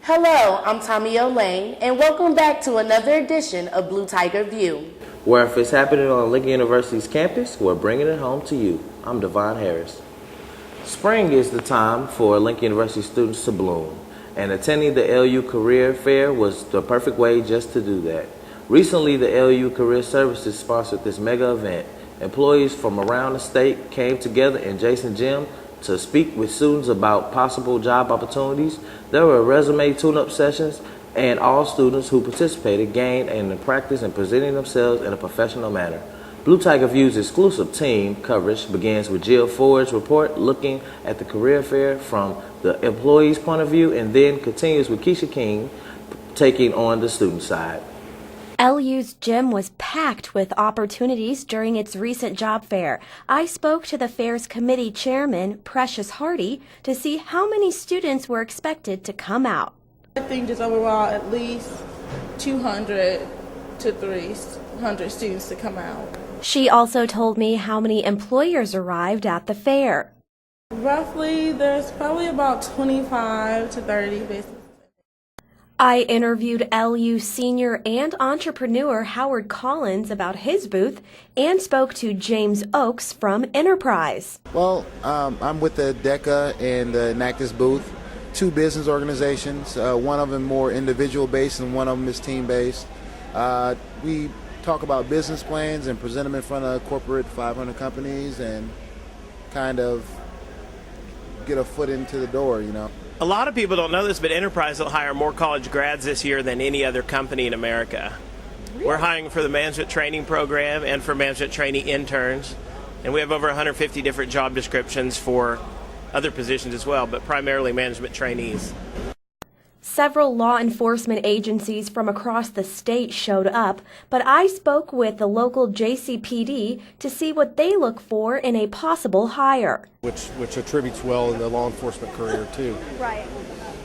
Hello, I'm Tommy Lane, and welcome back to another edition of Blue Tiger View, where if it's happening on Lincoln University's campus, we're bringing it home to you. I'm Devon Harris. Spring is the time for Lincoln University students to bloom, and attending the LU Career Fair was the perfect way just to do that. Recently, the LU Career Services sponsored this mega event. Employees from around the state came together in Jason Gym to speak with students about possible job opportunities. There were resume tune-up sessions, and all students who participated gained in the practice in presenting themselves in a professional manner. Blue Tiger View's exclusive team coverage begins with Jill Ford's report looking at the career fair from the employee's point of view, and then continues with Keisha King taking on the student side. LU's gym was packed with opportunities during its recent job fair. I spoke to the fair's committee chairman, Precious Hardy, to see how many students were expected to come out. I think just overall at least 200 to 300 students to come out. She also told me how many employers arrived at the fair. Roughly, there's probably about 25 to 30 businesses. I interviewed LU senior and entrepreneur Howard Collins about his booth and spoke to James Oakes from Enterprise. Well, I'm with the DECA and the Enactus booth, two business organizations, one of them more individual-based and one of them is team-based. We talk about business plans and present them in front of corporate 500 companies and kind of get a foot into the door, you know. A lot of people don't know this, but Enterprise will hire more college grads this year than any other company in America. Really? We're hiring for the management training program and for management trainee interns. And we have over 150 different job descriptions for other positions as well, but primarily management trainees. Several law enforcement agencies from across the state showed up, but I spoke with the local JCPD to see what they look for in a possible hire. Which attributes well in the law enforcement career too. Right.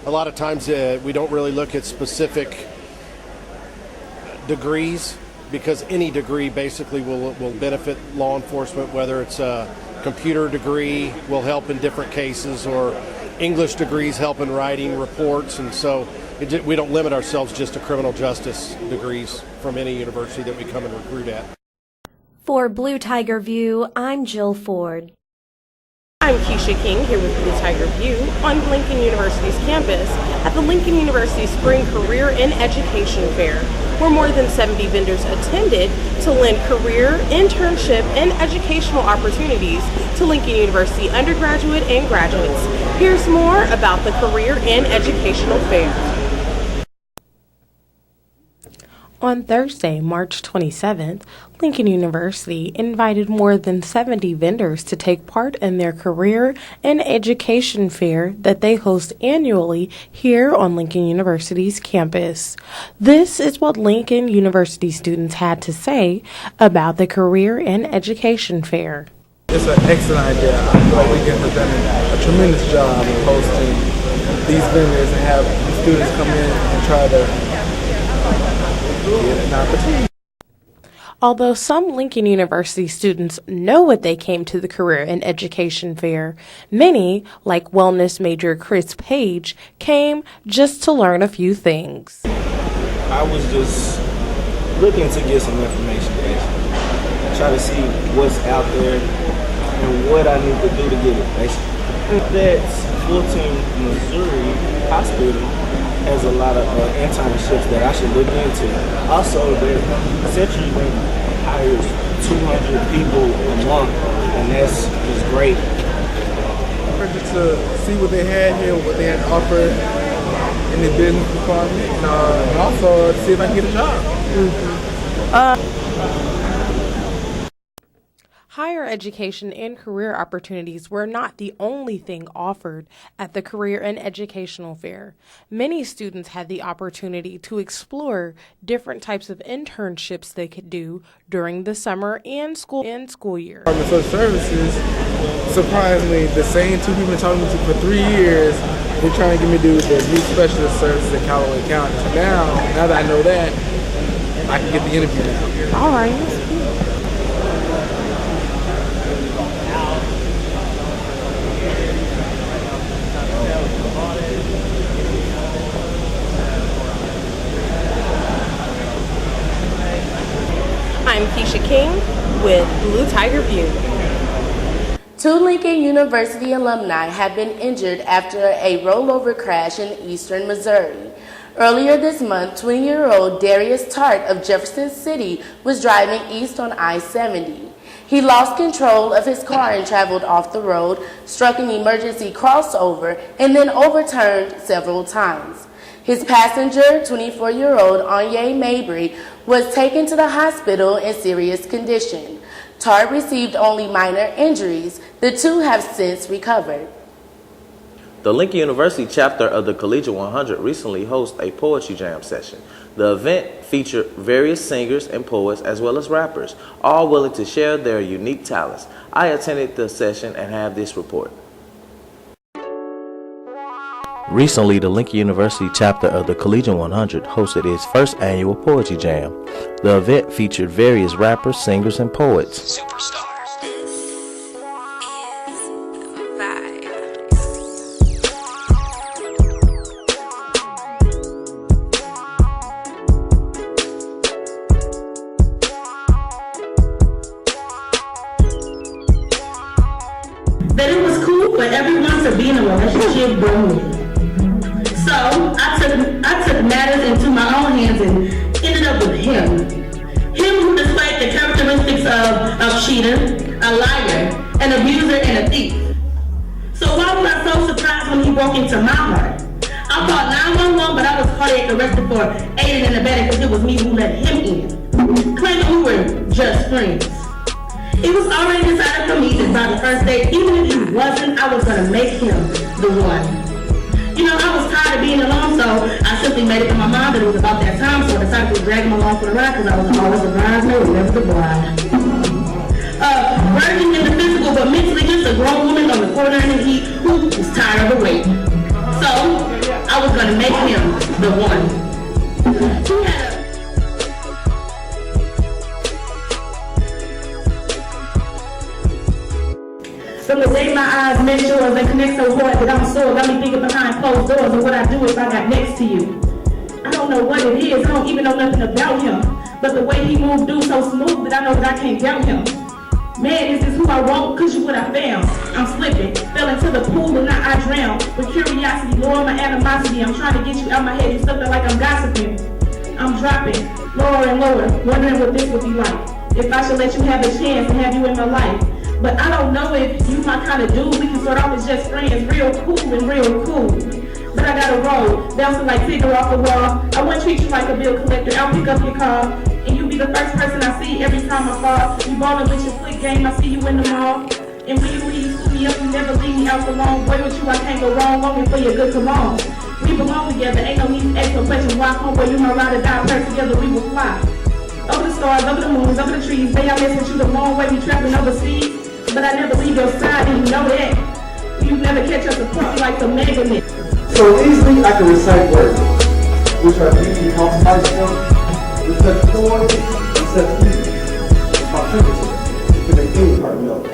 A lot of times we don't really look at specific degrees because any degree basically will benefit law enforcement, whether it's a computer degree will help in different cases or English degrees help in writing reports, and so we don't limit ourselves just to criminal justice degrees from any university that we come and recruit at. For Blue Tiger View, I'm Jill Ford. I'm Keisha King here with Blue Tiger View on Lincoln University's campus at the Lincoln University Spring Career and Education Fair, where more than 70 vendors attended to lend career, internship, and educational opportunities to Lincoln University undergraduate and graduates. Here's more about the Career and Educational Fair. On Thursday, March 27th, Lincoln University invited more than 70 vendors to take part in their career and education fair that they host annually here on Lincoln University's campus. This is what Lincoln University students had to say about the career and education fair. It's an excellent idea. I feel like Lincoln has done a tremendous job of hosting these vendors and have the students come in and try to get an opportunity. Although some Lincoln University students know what they came to the career and education fair, many, like wellness major Chris Page, came just to learn a few things. I was just looking to get some information, basically. Try to see what's out there and what I need to do to get it, basically. That's Fulton, Missouri Hospital has a lot of internships that I should look into. Also, that Century Link hires 200 people a month, and that's just great. Just to see what they had here, what they had to offer in the business department, and also to see if I can get a job. Higher education and career opportunities were not the only thing offered at the Career and Educational Fair. Many students had the opportunity to explore different types of internships they could do during the summer and school year. Department of Social Services, surprisingly, the same two people talking to for 3 years, they're trying to get me to do the youth specialist services in Callaway County. So now that I know that, I can get the interview now. All right. I'm Keisha King with Blue Tiger View. 2 Lincoln University alumni have been injured after a rollover crash in eastern Missouri. Earlier this month, 20-year-old Darius Tart of Jefferson City was driving east on I-70. He lost control of his car and traveled off the road, struck an emergency crossover, and then overturned several times. His passenger, 24-year-old Anye Mabry, was taken to the hospital in serious condition. Tart received only minor injuries. The two have since recovered. The Lincoln University chapter of the Collegiate 100 recently hosted a poetry jam session. The event featured various singers and poets as well as rappers, all willing to share their unique talents. I attended the session and have this report. Recently, the Lincoln University chapter of the Collegiate 100 hosted its first annual poetry jam. The event featured various rappers, singers, and poets. Superstar. That it was cool for everyone to be in a relationship but me. So I took matters into my own hands and ended up with him. Him who displayed the characteristics of a cheater, a liar, an abuser, and a thief. So why was I so surprised when he broke into my heart? I called 911, but I was cardiac arrested for aiding and abetting because it was me who let him in, claiming we were just friends. It was already decided for me that by the first date, even if he wasn't, I was going to make him the one. You know, I was tired of being alone, so I simply made it to my mind that it was about that time, so I decided to drag him along for the ride because I was always a bridesmaid, never the bride. Virgin in the physical, but mentally just a grown woman on the corner in the heat who was tired of the wait. So, I was going to make him the one. He had a From the day my eyes met yours, they connect so hard that I'm sore. Got me thinking behind closed doors of what I do if I got next to you. I don't know what it is. I don't even know nothing about him. But the way he moved through so smooth that I know that I can't doubt him. Man, is this who I want? Cause you what I found. I'm slipping. Fell into the pool and now I drown. With curiosity, lower my animosity. I'm trying to get you out my head. You stuck there like I'm gossiping. I'm dropping lower and lower, wondering what this would be like. If I should let you have a chance and have you in my life. But I don't know if you my kind of dude. We can start off as just friends, real cool and real cool. But I gotta roll, bouncing like Tigger off the wall. I wouldn't treat you like a bill collector. I'll pick up your call, and you be the first person I see every time I fall. You ballin' with your flick game, I see you in the mall. And when you leave, you scoop me up, you never leave me out alone. Boy, with you I can't go wrong, longing for your good cologne. We belong together, ain't no need to ask no questions. Why homeboy, you my ride or die, first together we will fly. Over the stars, over the moons, over the trees. Babe, I miss with you the long way we traveling overseas. But I never leave your side, and you know that. You never catch us a point like the magnet. So easily I can recite words, which are deeply off myself, with such chords and such ease. My fingertips can make any part melt.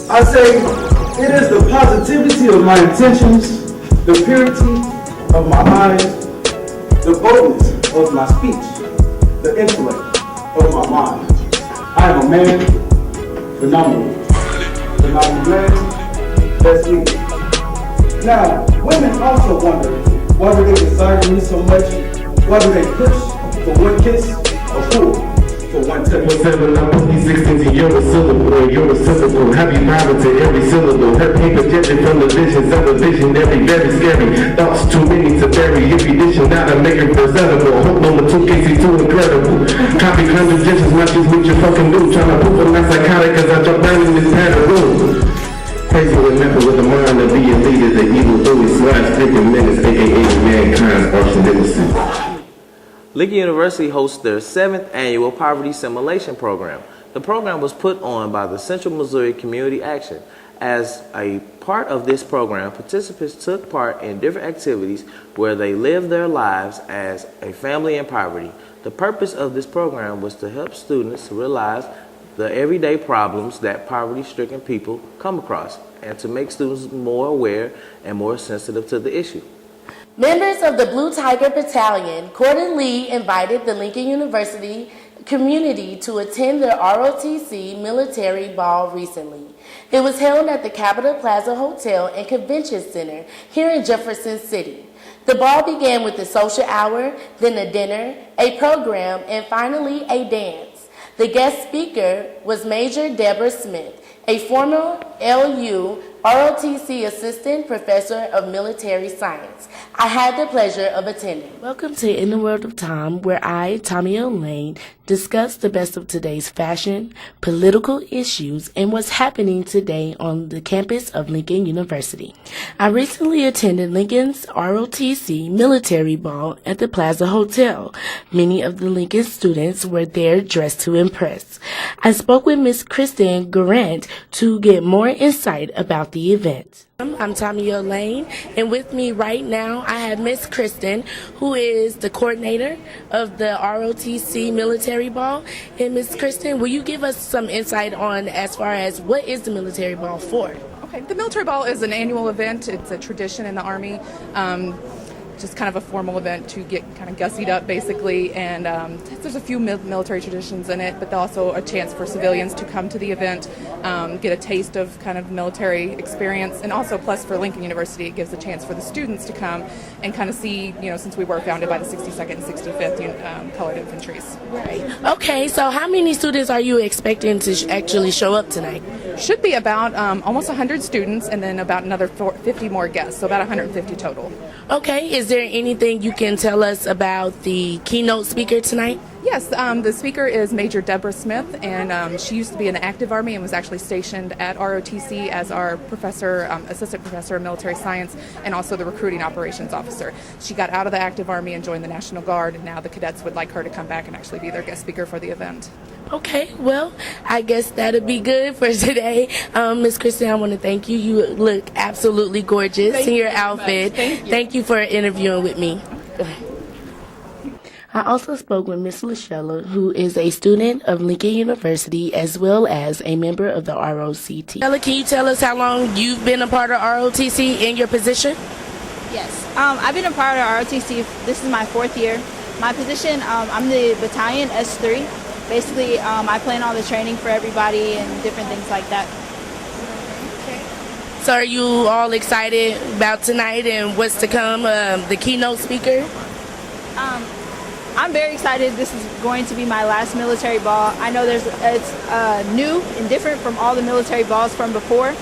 I say it is the positivity of my intentions, the purity of my eyes, the boldness of my speech, the intellect of my mind. I am a man, phenomenal. Phenomenal man, that's me. Now, women also wonder, why do they desire me so much? Why do they push for one kiss or pull for one touch? 7, I put these 16 to your syllable, your reciprocal. Have you vibing to every syllable? Her paper judging from the visions of the visionary, very scary. Thoughts too many to bury. If you dishing out and make it presentable. Hope number 2, Casey, too incredible. Copy contradictions, not just what you fucking do. Trying to prove I'm not psychotic cause I jump down in this pattern room. Crazy with method with the mind of being leader, the evil doing slides, flipping minutes, aka mankind's arch nemesis. Lincoln University hosts their 7th annual Poverty Simulation Program. The program was put on by the Central Missouri Community Action. As a part of this program, participants took part in different activities where they lived their lives as a family in poverty. The purpose of this program was to help students realize the everyday problems that poverty-stricken people come across and to make students more aware and more sensitive to the issue. Members of the Blue Tiger Battalion, Corden Lee invited the Lincoln University community to attend the ROTC Military Ball recently. It was held at the Capitol Plaza Hotel and Convention Center here in Jefferson City. The ball began with a social hour, then a dinner, a program, and finally a dance. The guest speaker was Major Deborah Smith, a former LU ROTC Assistant Professor of Military Science. I had the pleasure of attending. Welcome to In the World of Tom, where I, Tamia Lane, discuss the best of today's fashion, political issues, and what's happening today on the campus of Lincoln University. I recently attended Lincoln's ROTC Military Ball at the Plaza Hotel. Many of the Lincoln students were there dressed to impress. I spoke with Ms. Kristen Garant to get more insight about the event. I'm Tamia Lane, and with me right now I have Miss Kristen, who is the coordinator of the ROTC Military Ball. And Miss Kristen, will you give us some insight on as far as what is the Military Ball for? Okay, the Military Ball is an annual event. It's a tradition in the Army. Just kind of a formal event to get kind of gussied up, basically, and there's a few military traditions in it, but also a chance for civilians to come to the event, get a taste of kind of military experience, and also plus for Lincoln University, it gives a chance for the students to come and kind of see, since we were founded by the 62nd and 65th Colored Infantries. Right. Okay, so how many students are you expecting to actually show up tonight? Should be about almost 100 students, and then about another 50 more guests, so about 150 total. Okay, is there anything you can tell us about the keynote speaker tonight? Yes, the speaker is Major Deborah Smith, and she used to be in the active Army and was actually stationed at ROTC as our assistant professor of military science, and also the recruiting operations officer. She got out of the active Army and joined the National Guard, and now the cadets would like her to come back and actually be their guest speaker for the event. Okay, well, I guess that'll be good for today. Ms. Kristen, I want to thank you. You look absolutely gorgeous in your outfit. Thank you for interviewing with me. I also spoke with Ms. Lashella, who is a student of Lincoln University as well as a member of the ROCT. Lashella, can you tell us how long you've been a part of ROTC in your position? Yes, I've been a part of ROTC. This is my 4th year. My position, I'm the battalion S3. Basically, I plan all the training for everybody and different things like that. So are you all excited about tonight and what's to come, the keynote speaker? I'm very excited. This is going to be my last military ball. I know it's new and different from all the military balls from before.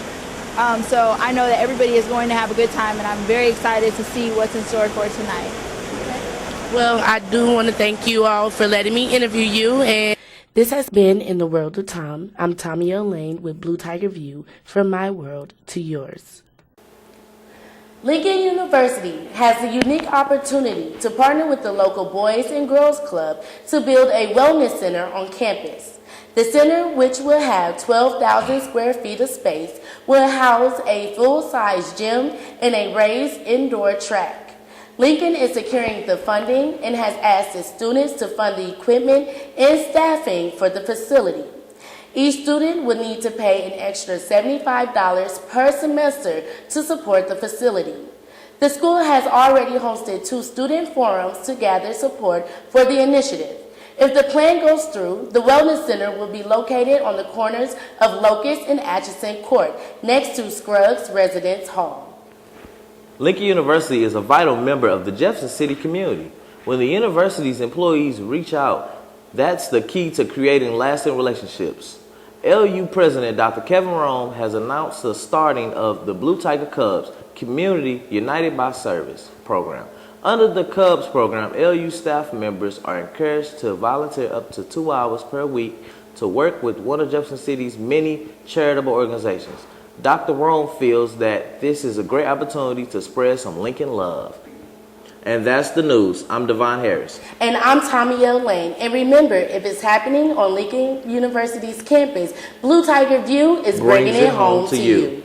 So I know that everybody is going to have a good time, and I'm very excited to see what's in store for tonight. Well, I do want to thank you all for letting me interview you. And this has been In the World of Tom. I'm Tamia Lane with Blue Tiger View, from my world to yours. Lincoln University has the unique opportunity to partner with the local Boys and Girls Club to build a wellness center on campus. The center, which will have 12,000 square feet of space, will house a full-size gym and a raised indoor track. Lincoln is securing the funding and has asked its students to fund the equipment and staffing for the facility. Each student will need to pay an extra $75 per semester to support the facility. The school has already hosted 2 student forums to gather support for the initiative. If the plan goes through, the Wellness Center will be located on the corners of Locust and Atchison Court, next to Scruggs Residence Hall. Lincoln University is a vital member of the Jefferson City community. When the university's employees reach out, that's the key to creating lasting relationships. LU President Dr. Kevin Rome has announced the starting of the Blue Tiger Cubs Community United by Service program. Under the Cubs program, LU staff members are encouraged to volunteer up to 2 hours per week to work with one of Jefferson City's many charitable organizations. Dr. Rome feels that this is a great opportunity to spread some Lincoln love. And that's the news. I'm Devon Harris. And I'm Tamia Lane. And remember, if it's happening on Lincoln University's campus, Blue Tiger View is bringing it home to you.